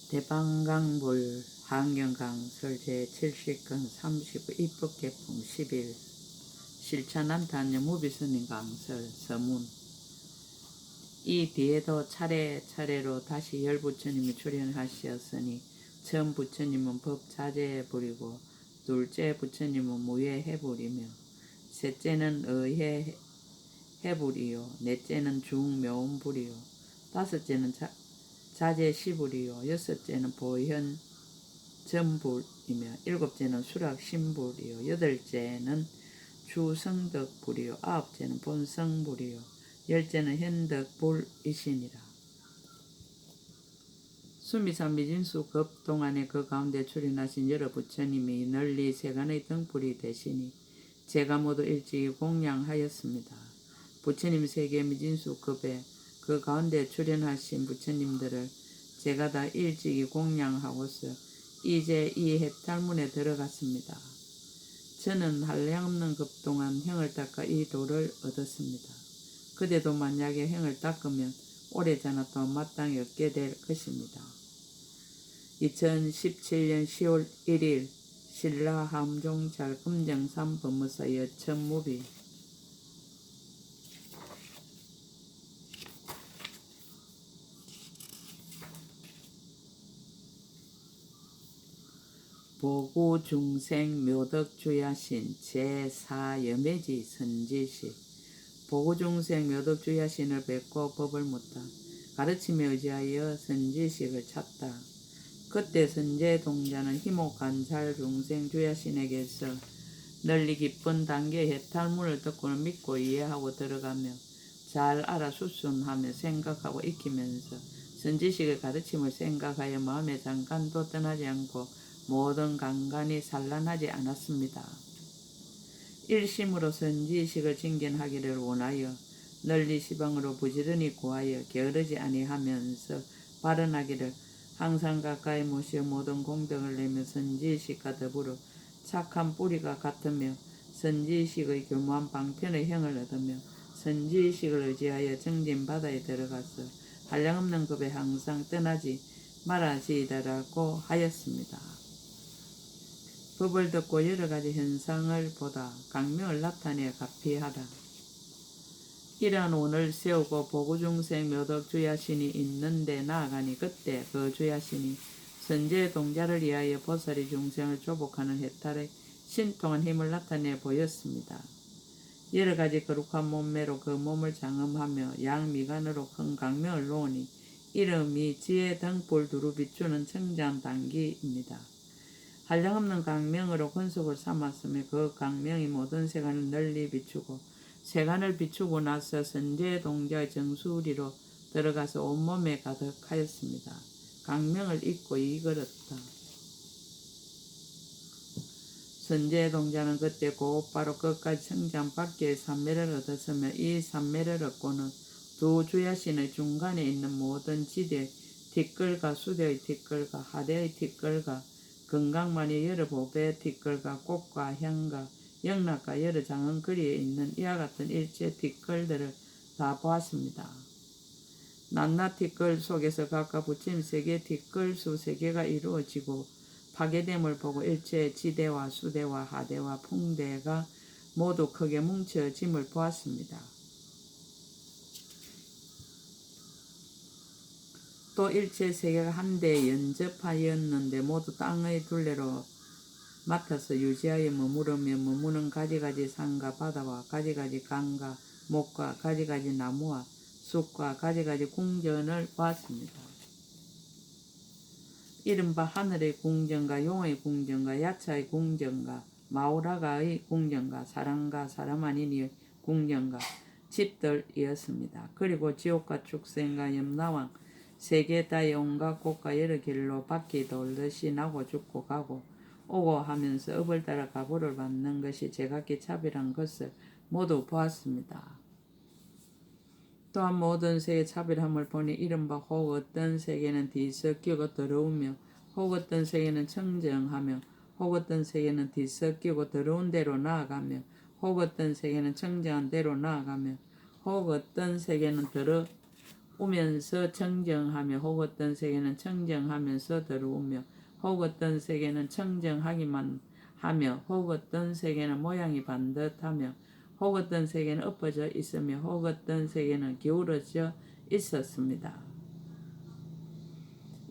대방강불 환경강설 제70권 39 입법개품 10일 실천한탄여 무비스님 강설 서문. 이 뒤에도 차례차례로 다시 열 부처님이 출연하시었으니 처음 부처님은 법자제해 부리고 둘째 부처님은 무예해 부리며 셋째는 의해 해부리요 넷째는 중묘음부리요 다섯째는 자제시부리요 여섯째는 보현 전불이며 일곱째는 수락신불이요 여덟째는 주성덕불이요 아홉째는 본성불이요 열째는 현덕불이시니라. 수미산 미진수 급 동안에 그 가운데 출연하신 여러 부처님이 널리 세간의 등불이 되시니 제가 모두 일찍이 공양하였습니다. 부처님 세계 미진수 급에 그 가운데 출연하신 부처님들을 제가 다 일찍이 공양하고서 이제 이 해탈문에 들어갔습니다. 저는 한량없는 급 동안 형을 닦아 이 도를 얻었습니다. 그대도 만약에 형을 닦으면 오래전에 또 마땅히 얻게 될 것입니다. 2017년 10월 1일 신라 함종잘 금정산 법무사 여천무비. 보구중생 묘덕주야신 제4여매지 선지식. 보구중생 묘덕주야신을 뵙고 법을 묻다. 가르침에 의지하여 선지식을 찾다. 그때 선제동자는 희목간살 중생 주야신에게서 널리 깊은 단계의 해탈문을 듣고는 믿고 이해하고 들어가며 잘 알아 수순하며 생각하고 익히면서 선지식의 가르침을 생각하여 마음에 잠깐도 떠나지 않고 모든 강간이 산란하지 않았습니다. 일심으로 선지식을 진견하기를 원하여 널리 시방으로 부지런히 구하여 게으르지 아니하면서 발언하기를 항상 가까이 모시어 모든 공덕을 내며 선지식과 더불어 착한 뿌리가 같으며 선지식의 교묘한 방편의 형을 얻으며 선지식을 의지하여 정진바다에 들어가서 한량없는 급에 항상 떠나지 말아지이다라고 하였습니다. 법을 듣고 여러가지 현상을 보다 강명을 나타내 가피하라. 이러한 원을 세우고 보구중생 묘덕주야신이 있는데 나아가니 그때 그 주야신이 선제동자를 위하여 보살이 중생을 조복하는 해탈의 신통한 힘을 나타내 보였습니다. 여러가지 거룩한 몸매로 그 몸을 장엄하며 양미간으로 큰 강명을 놓으니 이름이 지혜 등불 두루 비추는 청장 단기입니다. 한량없는 강명으로 근속을 삼았으며 그 강명이 모든 세간을 널리 비추고 세간을 비추고 나서 선제동자의 정수리로 들어가서 온몸에 가득하였습니다. 강명을 잊고 이끌었다. 선제동자는 그때 곧바로 끝까지 청장 밖에 삼매를 얻었으며 이 삼매를 얻고는 두 주야신의 중간에 있는 모든 지대 뒷걸과 수대의 뒷걸과 하대의 뒷걸과 건강만이 여러 보배의 뒷걸과 꽃과 향과 영락과 여러 장은 거리에 있는 이와 같은 일체 뒷걸들을 다 보았습니다. 낱낱 뒷걸 속에서 각각 부처님 세계 뒷걸수 세계가 이루어지고 파괴됨을 보고 일체의 지대와 수대와 하대와 풍대가 모두 크게 뭉쳐짐을 보았습니다. 또 일체 세계가 한데 연접하였는데 모두 땅의 둘레로 맡아서 유지하여 머무르며 머무는 가지가지 산과 바다와 가지가지 강과 목과 가지가지 나무와 숲과 가지가지 궁전을 보았습니다. 이른바 하늘의 궁전과 용의 궁전과 야차의 궁전과 마우라가의 궁전과 사람과 사람 아니니의 궁전과 집들이었습니다. 그리고 지옥과 축생과 염라왕 세계 따의 온갖 곳과 여러 길로 바퀴 돌듯이 나고 죽고 가고 오고 하면서 업을 따라 가보를 받는 것이 제각기 차별한 것을 모두 보았습니다. 또한 모든 세계 차별함을 보니 이른바 혹 어떤 세계는 뒤섞이고 더러우며 혹 어떤 세계는 청정하며 혹 어떤 세계는 뒤섞이고 더러운 대로 나아가며 혹 어떤 세계는 청정한 대로 나아가며 혹 어떤 세계는 우면서 청정하며 혹 어떤 세계는 청정하면서 들어오며 혹 어떤 세계는 청정하기만 하며 혹 어떤 세계는 모양이 반듯하며 혹 어떤 세계는 엎어져 있으며 혹 어떤 세계는 기울어져 있었습니다.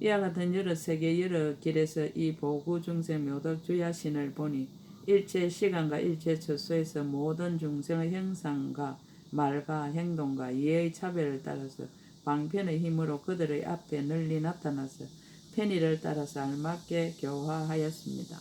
이와 같은 여러 세계 여러 길에서 이 보구 중생 묘덕 주야신을 보니 일체 시간과 일체 처소에서 모든 중생의 형상과 말과 행동과 이해의 차별을 따라서 방편의 힘으로 그들의 앞에 널리 나타나서 편의를 따라서 알맞게 교화하였습니다.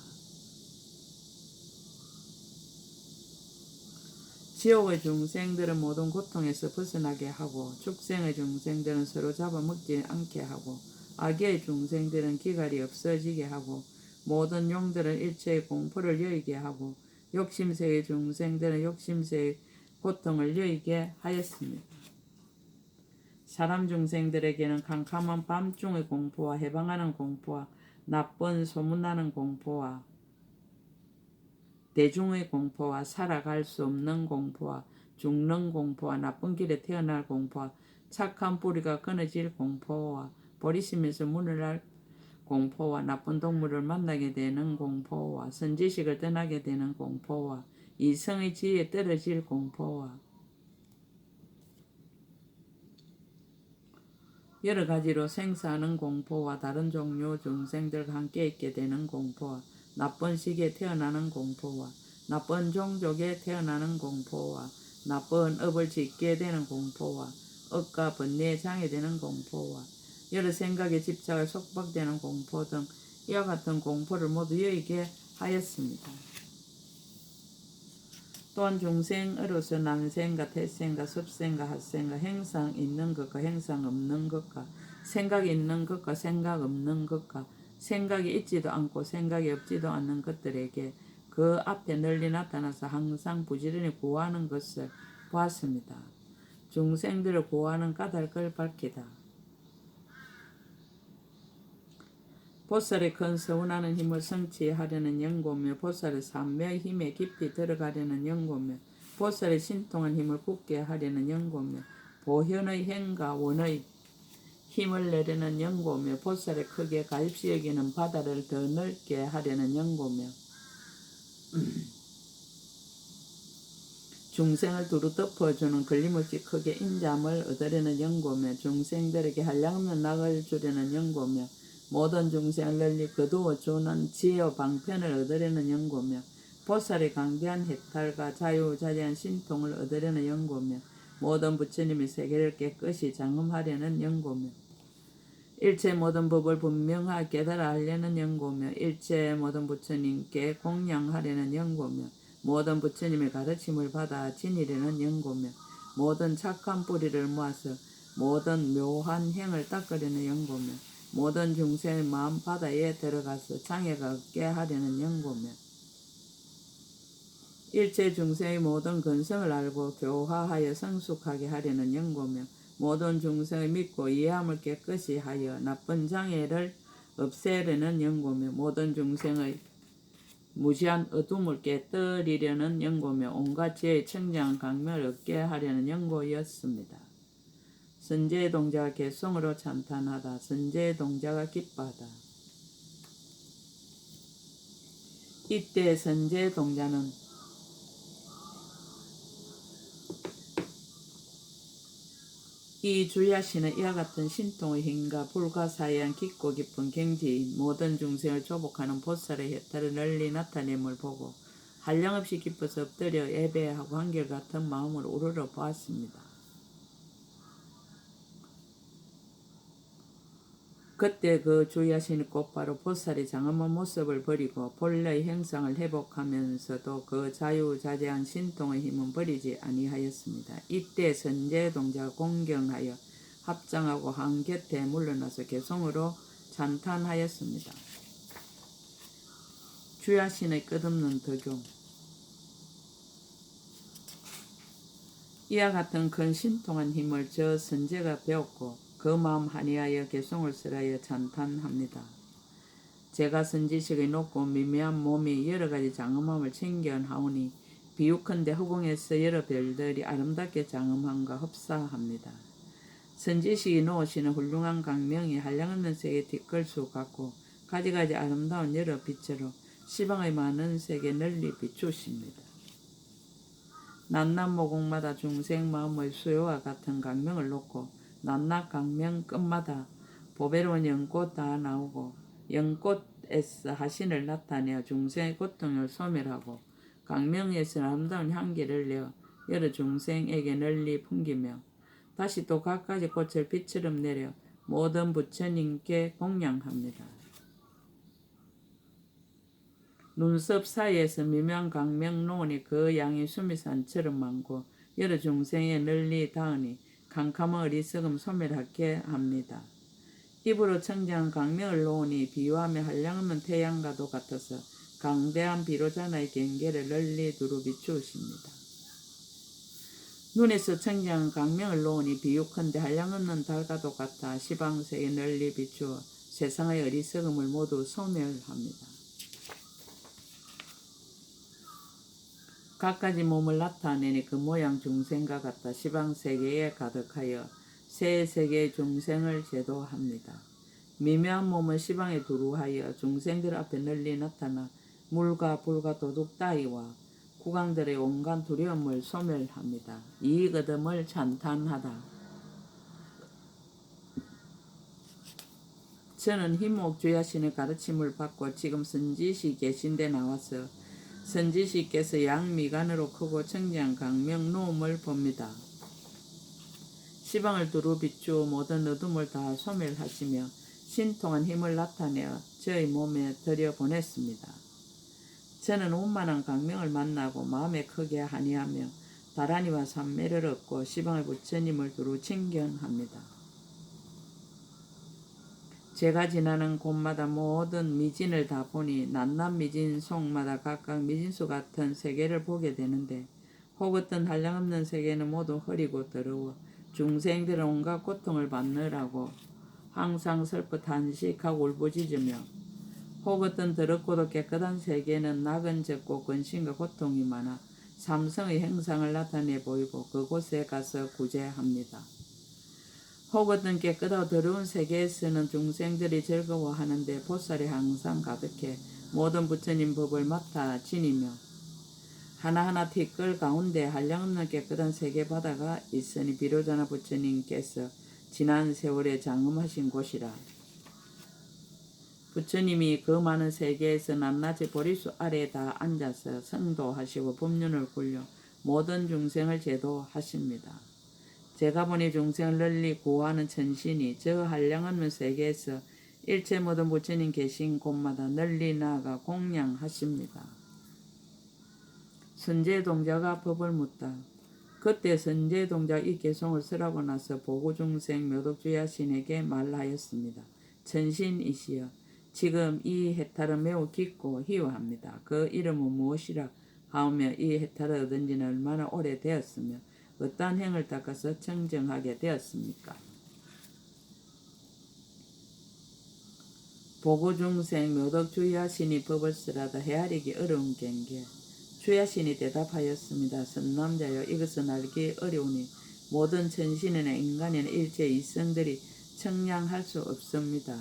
지옥의 중생들은 모든 고통에서 벗어나게 하고 축생의 중생들은 서로 잡아먹지 않게 하고 악의 중생들은 기갈이 없어지게 하고 모든 용들은 일체의 공포를 여의게 하고 욕심세의 중생들은 욕심세의 고통을 여의게 하였습니다. 사람 중생들에게는 캄캄한 밤중의 공포와 해방하는 공포와 나쁜 소문나는 공포와 대중의 공포와 살아갈 수 없는 공포와 죽는 공포와 나쁜 길에 태어날 공포와 착한 뿌리가 끊어질 공포와 버리시면서 문을 공포와 나쁜 동물을 만나게 되는 공포와 선지식을 떠나게 되는 공포와 이성의 지혜에 떨어질 공포와 여러 가지로 생사하는 공포와 다른 종류 중생들과 함께 있게 되는 공포와 나쁜 시기에 태어나는 공포와 나쁜 종족에 태어나는 공포와 나쁜 업을 짓게 되는 공포와 억과 번뇌에 장애되는 공포와 여러 생각에 집착을 속박되는 공포 등 이와 같은 공포를 모두 여의게 하였습니다. 또한 중생으로서 난생과 태생과 습생과 hat생과 행상 있는 것과 행상 없는 것과 생각 있는 것과 생각 없는 것과 생각이 있지도 않고 생각이 없지도 않는 것들에게 그 앞에 널리 나타나서 항상 부지런히 구하는 것을 보았습니다. 중생들을 구하는 까닭을 밝히다. 보살의 큰 서운하는 힘을 성취하려는 연고며 보살의 삼매의 힘에 깊이 들어가려는 연고며 보살의 신통한 힘을 굳게 하려는 연고며 보현의 행과 원의 힘을 내려는 연고며 보살의 크게 가입시 여기는 바다를 더 넓게 하려는 연고며 중생을 두루 덮어주는 걸림없이 크게 인잠을 얻으려는 연고며 중생들에게 한량없는 낙을 주려는 연고며 모든 중생을 널리 거두어 주는 지혜와 방편을 얻으려는 연고며 보살의 강대한 해탈과 자유자재한 신통을 얻으려는 연고며 모든 부처님의 세계를 깨끗이 장엄하려는 연고며 일체 모든 법을 분명하게 깨달아 하려는 연고며 일체 모든 부처님께 공양하려는 연고며 모든 부처님의 가르침을 받아 지니려는 연고며 모든 착한 뿌리를 모아서 모든 묘한 행을 닦으려는 연고며 모든 중생의 마음 바다에 들어가서 장애가 없게 하려는 연고며 일체 중생의 모든 근성을 알고 교화하여 성숙하게 하려는 연고며 모든 중생의 믿고 이해함을 깨끗이 하여 나쁜 장애를 없애려는 연고며 모든 중생의 무지한 어둠을 깨뜨리려는 연고며 온갖 지혜의 청량한 강명을 얻게 하려는 연고였습니다. 선제의 동자가 개성으로 찬탄하다. 선제의 동자가 기뻐하다. 이때 선제의 동자는 이 주야시는 이와 같은 신통의 힘과 불가사의한 깊고 깊은 경지인 모든 중생을 조복하는 보살의 혜태를 널리 나타냄을 보고 한량없이 기뻐서 엎드려 예배하고 한결같은 마음으로 우러러 보았습니다. 그때 그 주야신이 곧바로 보살의 장엄한 모습을 버리고 본래의 형상을 회복하면서도 그 자유자재한 신통의 힘은 버리지 아니하였습니다. 이때 선제동자가 공경하여 합장하고 한 곁에 물러나서 개성으로 찬탄하였습니다. 주야신의 끝없는 덕용. 이와 같은 큰 신통한 힘을 저 선제가 배웠고 그 마음 한이하여 개성을 설하여 찬탄합니다. 제가 선지식의 높고 미미한 몸이 여러 가지 장엄함을 챙겨하오니 비유컨대 허공에서 여러 별들이 아름답게 장엄함과 흡사합니다. 선지식이 놓으시는 훌륭한 강명이 한량없는 세계 뒷걸수 같고 가지가지 아름다운 여러 빛으로 시방의 많은 세계 널리 비추십니다. 낱낱 모공마다 중생 마음의 수요와 같은 강명을 놓고 낱낱 강명 끝마다 보배로운 연꽃 다 나오고 연꽃에서 하신을 나타내어 중생의 고통을 소멸하고 강명에서 아름다운 향기를 내어 여러 중생에게 널리 풍기며 다시 또 갖가지 꽃을 빛처럼 내려 모든 부처님께 공양합니다. 눈썹 사이에서 미묘한 강명 노원이 그 양이 수미산처럼 많고 여러 중생에 널리 닿으니 캄캄한 어리석음 소멸하게 합니다. 입으로 청정한 강명을 놓으니 비유하며 한량없는 태양과도 같아서 강대한 비로자나의 경계를 널리 두루 비추십니다. 눈에서 청정한 강명을 놓으니 비유컨대 한량없는 달과도 같아 시방세에 널리 비추어 세상의 어리석음을 모두 소멸합니다. 갖가지 몸을 나타내니 그 모양 중생과 같아 시방세계에 가득하여 새 세계의 중생을 제도합니다. 미묘한 몸을 시방에 두루하여 중생들 앞에 널리 나타나 물과 불과 도둑 따위와 국왕들의 온갖 두려움을 소멸합니다. 이익 얻음을 찬탄하다. 저는 희목 주야신의 가르침을 받고 지금 선지시 계신 데 나와서 선지시께서 양미간으로 크고 청정한 강명 노음을 봅니다. 시방을 두루 비추어 모든 어둠을 다 소멸하시며 신통한 힘을 나타내어 저의 몸에 들여보냈습니다. 저는 원만한 강명을 만나고 마음에 크게 한이하며 다란이와 삼매를 얻고 시방의 부처님을 두루 칭견합니다. 제가 지나는 곳마다 모든 미진을 다 보니 낱낱 미진 속마다 각각 미진수 같은 세계를 보게 되는데 혹 어떤 한량없는 세계는 모두 흐리고 더러워 중생들은 온갖 고통을 받느라고 항상 슬퍼 탄식하고 울부짖으며 혹 어떤 더럽고도 깨끗한 세계는 낙은 적고 근심과 고통이 많아 삼성의 행상을 나타내 보이고 그곳에 가서 구제합니다. 혹 어떤 깨끗하고 더러운 세계에서는 중생들이 즐거워하는데 보살이 항상 가득해 모든 부처님 법을 맡아 지니며 하나하나 티끌 가운데 한량없는 깨끗한 세계 바다가 있으니 비로자나 부처님께서 지난 세월에 장엄하신 곳이라. 부처님이 그 많은 세계에서 낱낱이 보리수 아래에 다 앉아서 성도하시고 법륜을 굴려 모든 중생을 제도하십니다. 제가 보니 중생을 널리 구호하는 천신이 저 한량없는 세계에서 일체 모든 부처님 계신 곳마다 널리 나아가 공양하십니다. 선제동자가 법을 묻다. 그때 선제동자 이 개송을 쓰라고 나서 보구중생 묘덕주야신에게 말하였습니다. 천신이시여, 지금 이 해탈은 매우 깊고 희화합니다. 그 이름은 무엇이라 하오며 이 해탈을 얻은 지는 얼마나 오래되었으며 어떠한 행을 닦아서 청정하게 되었습니까? 보구중생 묘덕주야신이 법을 쓰라다 헤아리기 어려운 경계. 주야신이 대답하였습니다. 선남자여, 이것은 알기 어려우니 모든 천신이나 인간이나 일체 이성들이 청량할 수 없습니다.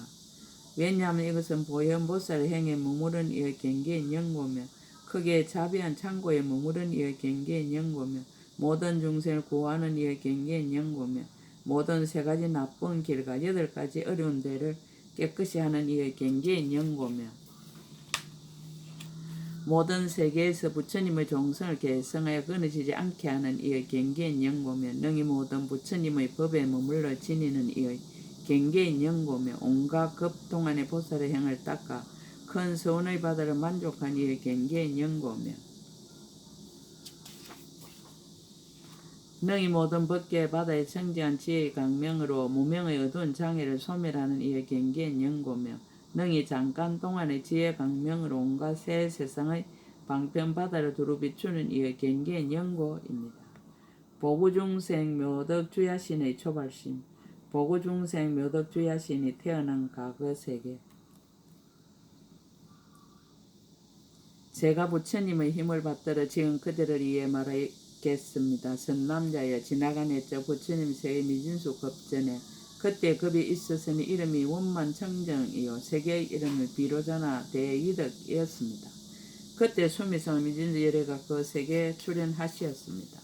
왜냐하면 이것은 보현보살 행에 머무른 이의 경계인 연고며 크게 자비한 창고에 머무른 이의 경계인 연고며 모든 중생을 구하는 이의 경계인 연고며 모든 세 가지 나쁜 길과 8가지 어려운 데를 깨끗이 하는 이의 경계인 연고며 모든 세계에서 부처님의 종성을 개성하여 끊어지지 않게 하는 이의 경계인 연고며 능히 모든 부처님의 법에 머물러 지니는 이의 경계인 연고며 온갖 급동안의 보살의 행을 닦아 큰 서운의 바다를 만족한 이의 경계인 연고며 능히 모든 법계의 바다에 청정한 지혜의 강명으로 무명의 어두운 장애를 소멸하는 이의 경계인 연고며 능히 잠깐 동안의 지혜 강명으로 온갖 새 세상의 방편 바다를 두루 비추는 이의 경계인 연고입니다. 보구중생 묘덕주야신의 초발심. 보구중생 묘덕주야신이 태어난 과거 세계. 제가 부처님의 힘을 받들어 지금 그대를 위해 겠습니다. 선남자여 지나가네 저 부처님 세계 미진수 급전에 그때 급이 있었으니 이름이 원만청정이요 세계의 이름을 비로자나 대이득이었습니다. 그때 수미상 미진수 열애가 그 세계에 출연하시었습니다.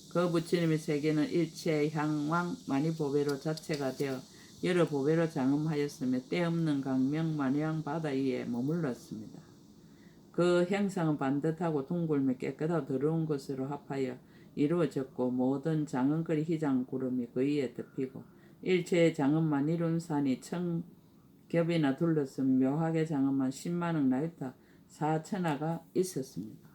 그 부처님의 세계는 일체 향왕 만이보배로 자체가 되어 여러 보배로 장엄하였으며 때없는 강명 만양 바다 위에 머물렀습니다. 그 형상은 반듯하고 둥글며 깨끗하고 더러운 것으로 합하여 이루어졌고 모든 장엄거리 희장 구름이 그 위에 덮이고 일체의 장엄만 이룬 산이 청겹이나 둘러쓴 묘하게 장엄한 10만억 나이타 4천하가 있었습니다.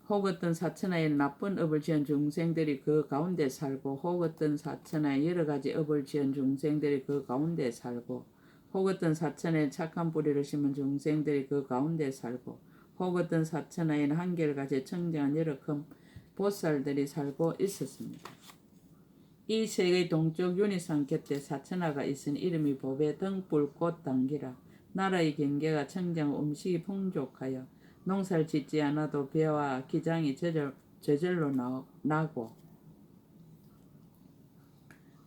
혹 어떤 사천하에 나쁜 업을 지은 중생들이 그 가운데 살고 혹 어떤 사천하에 여러 가지 업을 지은 중생들이 그 가운데 살고 혹 어떤 사천하에 착한 뿌리를 심은 중생들이 그 가운데 살고 혹 어떤 사천하에는 한결같이 청정한 여러 큰 보살들이 살고 있었습니다. 이 세계의 동쪽 윤희산 곁에 사천하가 있으니 이름이 보배 등불꽃 당기라. 나라의 경계가 청정 음식이 풍족하여 농사를 짓지 않아도 배와 기장이 저절로 나고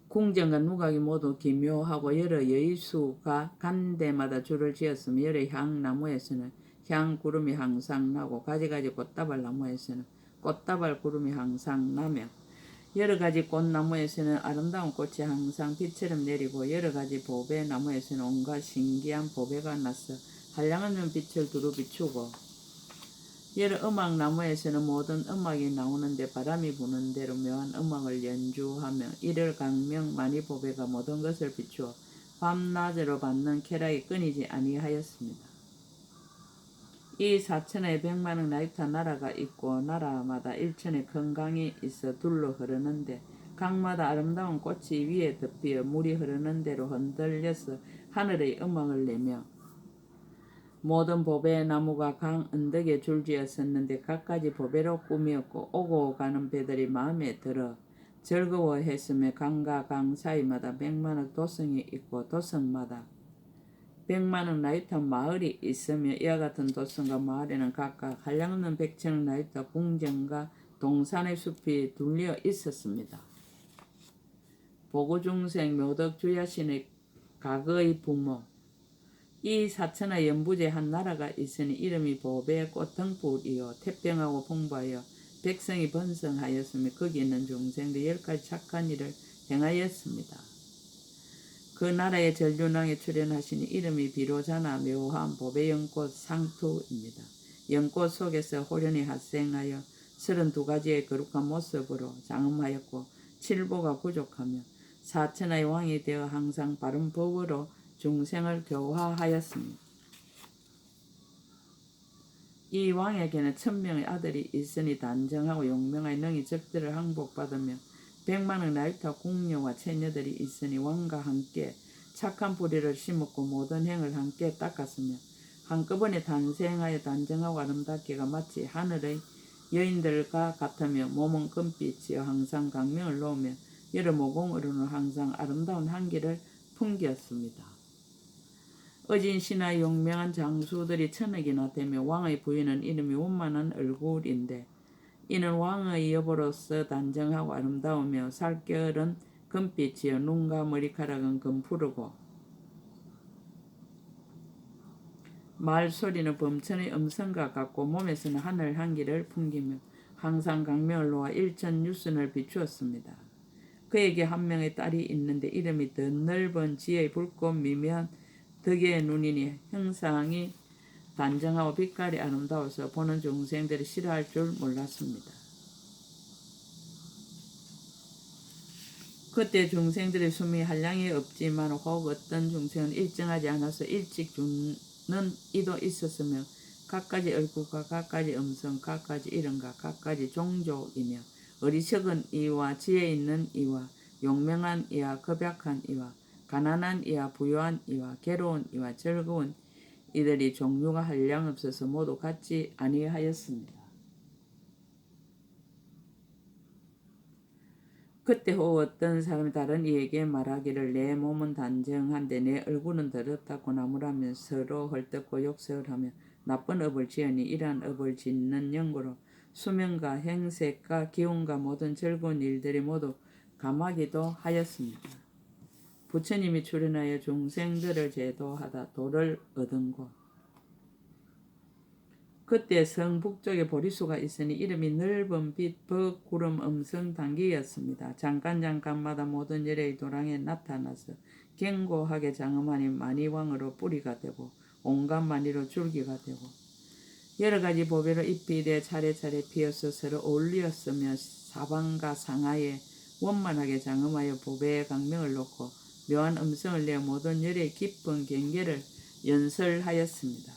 궁정과 누각이 모두 기묘하고 여러 여의수가 간 데마다 줄을 지었으며 여러 향나무에서는 향구름이 항상 나고 가지가지 꽃다발 나무에서는 꽃다발 구름이 항상 나며 여러 가지 꽃나무에서는 아름다운 꽃이 항상 비처럼 내리고 여러 가지 보배나무에서는 온갖 신기한 보배가 나서 한량한 빛을 두루 비추고 여러 음악나무에서는 모든 음악이 나오는데 바람이 부는 대로 묘한 음악을 연주하며 이를 강명 많이 보배가 모든 것을 비추어 밤낮으로 받는 쾌락이 끊이지 아니하였습니다. 이 사천에 100만억 나이타 나라가 있고 나라마다 일천의 큰 강이 있어 둘로 흐르는데 강마다 아름다운 꽃이 위에 덮여 물이 흐르는 대로 흔들려서 하늘의 음악을 내며 모든 보배 나무가 강 언덕에 줄지었었는데 갖가지 보배로 꾸미었고 오고 가는 배들이 마음에 들어 즐거워했으며 강과 강 사이마다 100만억 도성이 있고 도성마다 100만억 나이타 마을이 있으며 이와 같은 도성과 마을에는 각각 한량없는 100천억 나이타 궁전과 동산의 숲이 둘려 있었습니다. 보고중생 묘덕주야신의 과거의 부모 이 사천하 연부제 한 나라가 있으니 이름이 보배 꽃등불이요 태평하고 풍부하여 백성이 번성하였으며 거기 있는 중생들 10가지 착한 일을 행하였습니다. 그 나라의 전륜왕에 출연하시니 이름이 비로자나 묘한 보배 연꽃 상투입니다. 연꽃 속에서 호련히発생하여 32가지의 거룩한 모습으로 장엄하였고 칠보가 부족하며 사천하의 왕이 되어 항상 바른 법으로 중생을 교화하였습니다. 이 왕에게는 1000명의 아들이 있으니 단정하고 용맹하여 능히 적들을 항복받으며 100만억 나이타 궁녀와 처녀들이 있으니 왕과 함께 착한 뿌리를 심었고 모든 행을 함께 닦았으며 한꺼번에 탄생하여 단정하고 아름답기가 마치 하늘의 여인들과 같으며 몸은 금빛이여 항상 강명을 놓으며 여러 모공으로는 항상 아름다운 향기를 풍겼습니다. 어진 신하의 용맹한 장수들이 1000억이나 되며 왕의 부인은 이름이 원만한 얼굴인데 이는 왕의 여보로서 단정하고 아름다우며 살결은 금빛이요 눈과 머리카락은 금푸르고 말소리는 범천의 음성과 같고 몸에서는 하늘 향기를 풍기며 항상 강명을 놓아 일천유순을 비추었습니다. 그에게 한 명의 딸이 있는데 이름이 더 넓은 지혜의 붉고 미묘한 덕의 눈이니 형상이 단정하고 빛깔이 아름다워서 보는 중생들이 싫어할 줄 몰랐습니다. 그때 중생들의 숨이 한량이 없지만 혹 어떤 중생은 일정하지 않아서 일찍 죽는 이도 있었으며 각가지 얼굴과 각가지 음성, 각가지 이름과 각가지 종족이며 어리석은 이와 지혜 있는 이와 용맹한 이와 겁약한 이와 가난한 이와 부유한 이와 괴로운 이와 즐거운 이들이 종류가 한량없어서 모두 같지 아니하였습니다. 그때 혹 어떤 사람이 다른 이에게 말하기를 내 몸은 단정한데 내 얼굴은 더럽다고 나무라며 서로 헐뜯고 욕설하며 나쁜 업을 지으니 이러한 업을 짓는 영구로 수명과 행색과 기운과 모든 즐거운 일들이 모두 감하기도 하였습니다. 부처님이 출현하여 중생들을 제도하다 도를 얻은 곳. 그때 성 북쪽에 보리수가 있으니 이름이 넓은 빛, 벅, 구름, 음성, 단기였습니다. 잠깐마다 모든 열의 도랑에 나타나서 견고하게 장엄하니 만이왕으로 뿌리가 되고 온갖 만이로 줄기가 되고 여러 가지 보배로 잎이 돼 차례차례 피어서 서로 어울리었으며 사방과 상하에 원만하게 장엄하여 보배의 강명을 놓고 묘한 음성을 내어 모든 열의 깊은 경계를 연설하였습니다.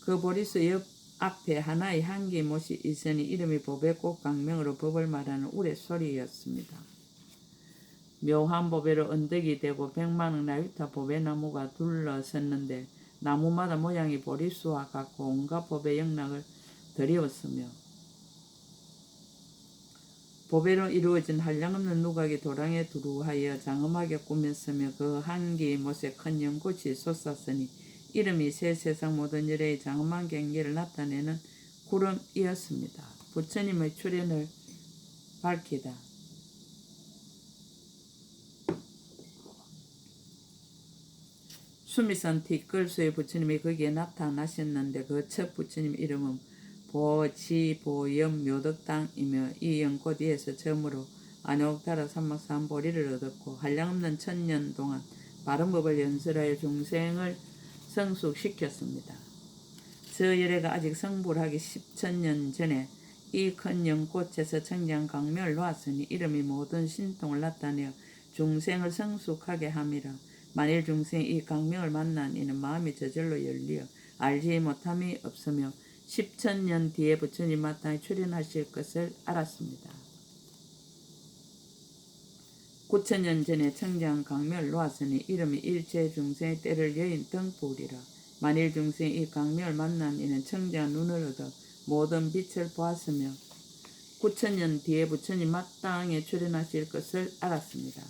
그 보리수 옆 앞에 하나의 한기 못이 있으니 이름이 보배꽃 강명으로 법을 말하는 우레소리였습니다. 묘한 보배로 언덕이 되고 100만원 나위타 보배나무가 둘러섰는데 나무마다 모양이 보리수와 같고 온갖 보배 영락을 드리웠으며 보배로 이루어진 한량없는 누각이 도랑에 두루하여 장엄하게 꾸몄으며 그 한기 못에 큰 연꽃이 솟았으니 이름이 새 세상 모든 열의 장엄한 경계를 나타내는 구름이었습니다. 부처님의 출현을 밝히다. 수미산 티끌수의 부처님이 거기에 나타나셨는데 그 첫 부처님 이름은 보지보염 묘덕당이며 이 연꽃 위에서 처음으로 안욕다라 삼막삼보리를 얻었고 한량없는 1000년 동안 바른 법을 연설하여 중생을 성숙시켰습니다. 저 열애가 아직 성불하기 10,000년 전에 이 큰 연꽃에서 청장 강명을 놓았으니 이름이 모든 신통을 나타내어 중생을 성숙하게 함이라. 만일 중생이 이 강명을 만난 이는 마음이 저절로 열리어 알지 못함이 없으며 10,000년 뒤에 부처님 마땅히 출현하실 것을 알았습니다. 9,000년 전에 청장 강명을 놓았으니 이름이 일체 중생의 때를 여인 등불이라. 만일 중생이 이 강명을 만난 이는 청장 눈을 얻어 모든 빛을 보았으며 9,000년 뒤에 부처님 마땅히 출현하실 것을 알았습니다.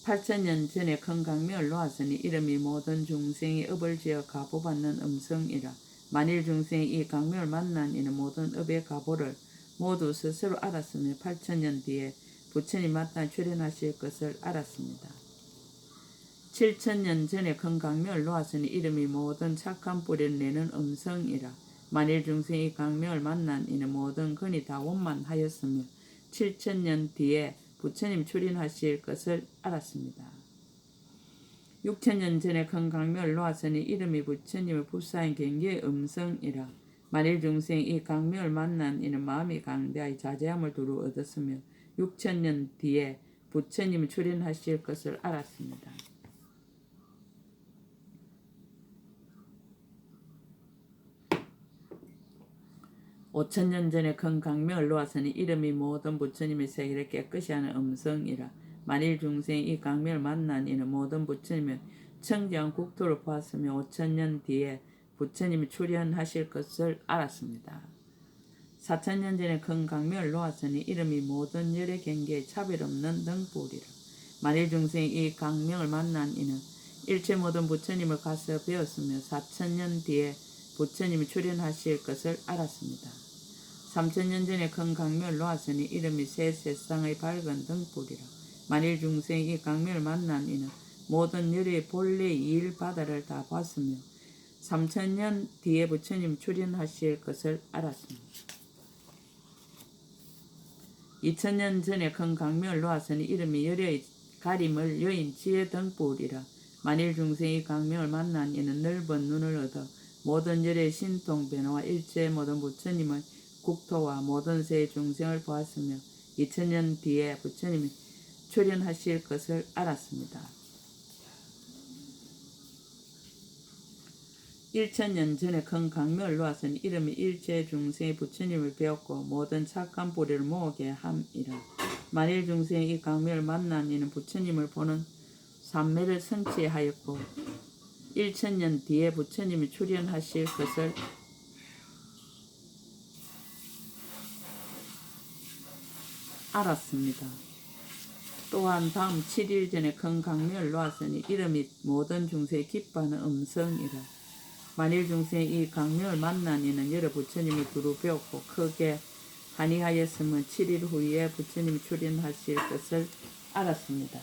8,000년 전에 큰 강명을 놓았으니 이름이 모든 중생이 업을 지어 가보받는 음성이라. 만일 중생이 이 강명을 만난 이는 모든 업의 가보를 모두 스스로 알았으며 8,000년 뒤에 부처님 마땅히 출현하실 것을 알았습니다. 7,000년 전에 큰 강명을 놓았으니 이름이 모든 착한 뿌리를 내는 음성이라. 만일 중생이 이 강명을 만난 이는 모든 근이 다 원만하였으며 7,000년 뒤에 부처님 출현하실 것을 알았습니다. 6,000년 전에 큰 강명을 놓았으니 이름이 부처님의 불사인 경계의 음성이라. 만일 중생이 이 강명을 만난 이는 마음이 강대하여 자제함을 두루 얻었으며 6,000년 뒤에 부처님이 출현하실 것을 알았습니다. 5,000년 전에 큰 강명을 놓았으니 이름이 모든 부처님의 세계를 깨끗이 하는 음성이라. 만일 중생이 이 강명을 만난 이는 모든 부처님의 청정 국토를 보았으며 5,000년 뒤에 부처님이 출현하실 것을 알았습니다. 4,000년 전에 큰 강명을 놓았으니 이름이 모든 열의 경계에 차별 없는 등불이라. 만일 중생이 이 강명을 만난 이는 일체 모든 부처님을 가서 배웠으며 4,000년 뒤에 부처님이 출현하실 것을 알았습니다. 3,000년 전에 큰 강명을 놓았으니 이름이 새 세상의 밝은 등불이라. 만일 중생이 이 강명을 만난 이는 모든 열의 본래의 이일바다를 다 봤으며 3,000년 뒤에 부처님 출현하실 것을 알았습니다. 2,000년 전에 큰 강명을 놓았으니 이름이 열의 가림을 여인 지혜 등불이라. 만일 중생이 강명을 만난 이는 넓은 눈을 얻어 모든 열의 신통 변화와 일체 모든 부처님의 국토와 모든 세 중생을 보았으며 2,000년 뒤에 부처님이 출현하실 것을 알았습니다. 1,000년 전에 큰 강명을 놓았으니 이름이 일체 중생이 부처님을 배웠고 모든 착한 뿌리를 모으게 함이라. 만일 중생이 이 강명을 만난 이는 부처님을 보는 삼매를 성취하였고 1,000년 뒤에 부처님이 출현하실 것을 알았습니다. 또한 다음 7일 전에 큰 강명을 놓았으니 이름이 모든 중생이 기뻐하는 음성이라. 만일 중생이 이 강명을 만난 이는 여러 부처님을 두루 배웠고 크게 한의하였으면 7일 후에 부처님이 출현하실 것을 알았습니다.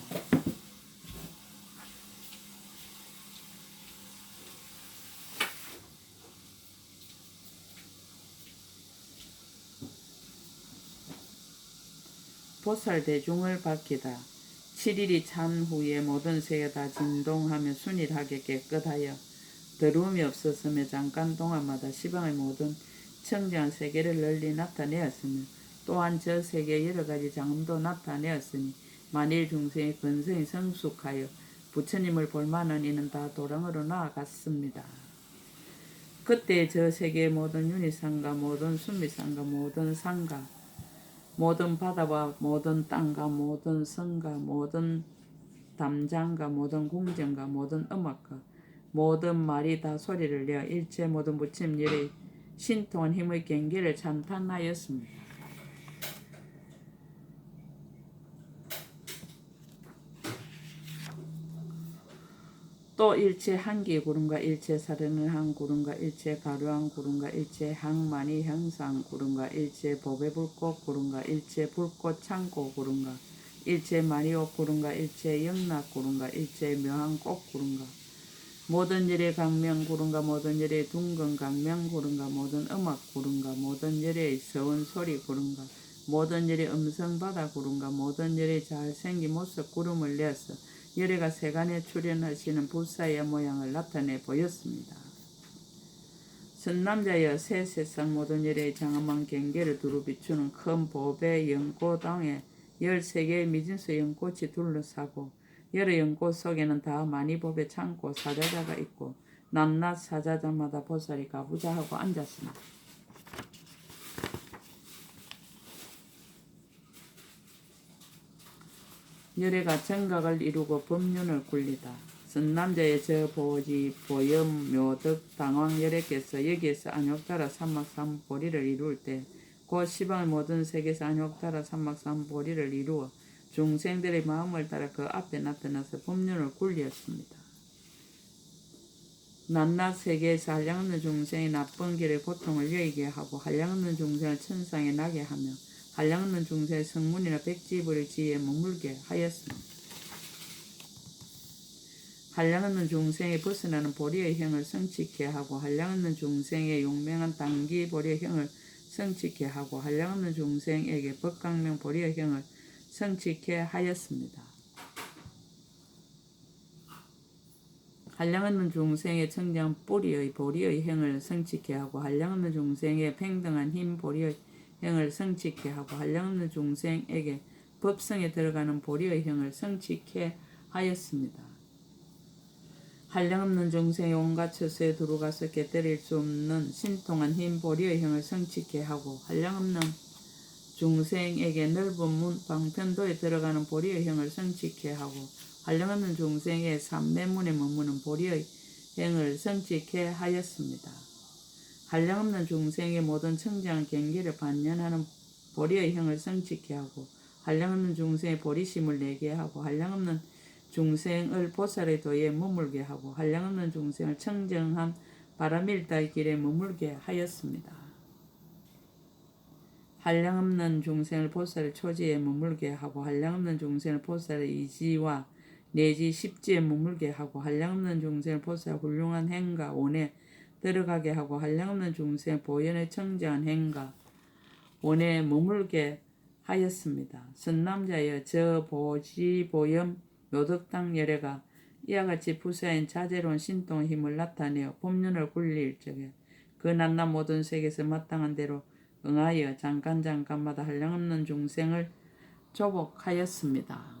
보살 대중을 밝히다. 7일이 찬 후에 모든 세계 다 진동하며 순일하게 깨끗하여 더러움이 없었으며 잠깐 동안마다 시방의 모든 청정한 세계를 널리 나타내었으며 또한 저 세계의 여러 가지 장엄도 나타내었으니 만일 중생의 근성이 성숙하여 부처님을 볼만한 이는 다 도랑으로 나아갔습니다. 그때 저 세계의 모든 윤희상과 모든 순미상과 모든 상가 모든 바다와 모든 땅과 모든 성과 모든 담장과 모든 궁전과 모든 음악과 모든 말이 다 소리를 내어 일체 모든 부처님의 신통한 힘의 경계를 찬탄하였습니다. 또 일체 한기 구름과 일체 사르는 한 구름과 일체 가루한 구름과 일체 항만이 형상 구름과 일체 보배 불꽃 구름과 일체 불꽃 창고 구름과 일체 마니옥 구름과 일체 영락 구름과 일체 묘한 꽃 구름과 모든 열의 강명 구름과 모든 열의 둥근 강명 구름과 모든 음악 구름과 모든 열의 서운 소리 구름과 모든 열의 음성 바다 구름과 모든 열의 잘생긴 모습 구름을 내어서 열애가 세간에 출현하시는 불사의 모양을 나타내 보였습니다. 선남자여 새 세상 모든 열의 장엄한 경계를 두루 비추는 큰 보배 연꽃당에 13개의 미진수 연꽃이 둘러싸고 여러 연꽃 속에는 다 많이 보배 창고 사자자가 있고 낮낮 사자자마다 보살이 가부좌하고 앉았습니다. 열애가 정각을 이루고 법륜을 굴리다. 선남자의 저 보지 보염 묘덕 당왕 열애께서 여기에서 안욕따라 삼막삼보리를 이룰 때 곧 시방의 모든 세계에서 안욕따라 삼막삼보리를 이루어 중생들의 마음을 따라 그 앞에 나타나서 법륜을 굴렸습니다. 낮낮 세계에서 한량없는 중생의 나쁜 길의 고통을 여의게 하고 한량없는 중생을 천상에 나게 하며 한량없는 중생의 성문이나 백지불의 지혜에 머물게 하였습니다. 한량없는 중생의 벗어나는 보리의 형을 성취케 하고 한량없는 중생의 용맹한 단기 보리의 형을 성취케 하고 한량없는 중생에게 법강명 보리의 형을 성취케 하였습니다. 한량없는 중생의 청정 뿌리의 보리의 형을 성취케 하고 한량없는 중생의 평등한 힘 보리의 형을 성취케 하고 한량없는 중생에게 법성에 들어가는 보리의 형을 성취케 하였습니다. 한량없는 중생의 온갖 처소에 들어가서 깨뜨릴 수 없는 신통한 힘 보리의 형을 성취케 하고 한량없는 중생에게 넓은 문 방편도에 들어가는 보리의 형을 성취케 하고 한량없는 중생의 삼매문에 머무는 보리의 형을 성취케 하였습니다. 한량없는 중생의 모든 청정한 경계를 반연하는 보리의 형을 성취케 하고 한량없는 중생의 보리심을 내게 하고 한량없는 중생을 보살의 도에 머물게 하고 한량없는 중생을 청정한 바라밀다의 길에 머물게 하였습니다. 한량없는 중생을 보살의 초지에 머물게 하고 한량없는 중생을 보살의 이지와 내지 십지에 머물게 하고 한량없는 중생을 보살의 훌륭한 행과 원에 들어가게 하고 한량없는 중생 보현의 청정한 행과 원에 머물게 하였습니다. 선남자여 저 보지 보염 묘덕당 열애가 이와 같이 부사인 자제로운 신통의 힘을 나타내어 법륜을 굴릴 적에 그 낮낮 모든 세계에서 마땅한 대로 응하여 잠깐마다 한량없는 중생을 조복하였습니다.